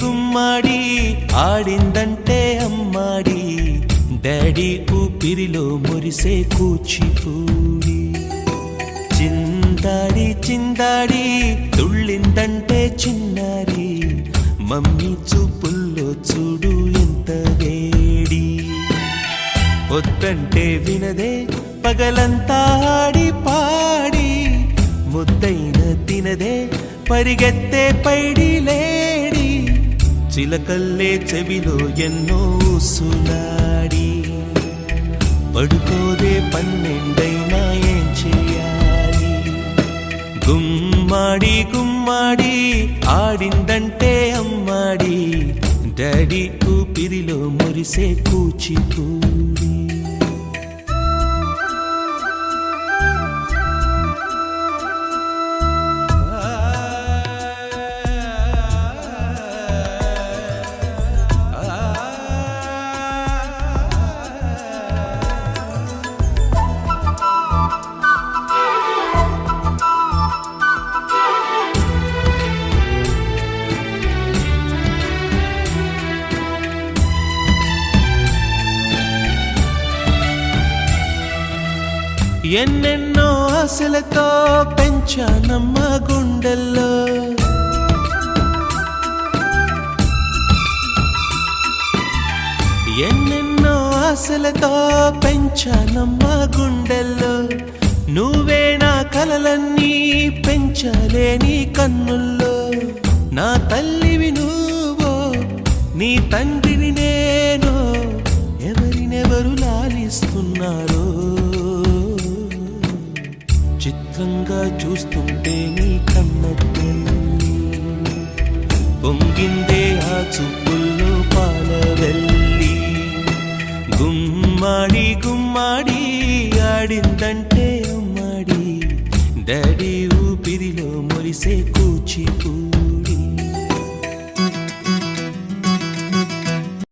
గుమ్మాడి ఆడిందంటే అమ్మాడి డాడీ ఊపిరిలో మురిసే కూచిపూడి చిందాడి చిందాడి తుళ్ళిందంటే చిన్నారి మమ్మీ చూపుల్లో చూడు ఎంత వేడి వద్దంటే వినదే పగలంతా ఆడి పాడి ముద్దైన తినదే పరిగెత్తే పైడి లేడి చిలకల్లే చెవిలో ఎన్నో సులాడి పడుకోదే పన్నెండైనా ఏం చేయాలి గుమ్మాడి గుమ్మాడి ఆడిందంటే అమ్మాడి డాడీ ఊపిరిలో మురిసే కూచిపూడి ఎన్నెన్నో ఆశలతో పెంచానమ్మ గుండెల్లో ఎన్నెన్నో ఆశలతో పెంచానమ్మ గుండెల్లో నువ్వే నా కలలన్నీ పెంచాలే నీ కన్నుల్లో నా తల్లివి నువ్వో నీ తండ్రిని నేను ఎవరినెవరు లాలిస్తున్నారో చిత్రంగా చూస్తుంటే నీ కన్నట్టు పొంగిందే ఆ చూపుల్లో పాలవెల్లి గుమ్మాడి గుమ్మాడి ఆడిందంటే అమ్మాడి డాడీ ఊపిరిలో మురిసే కూచిపూడి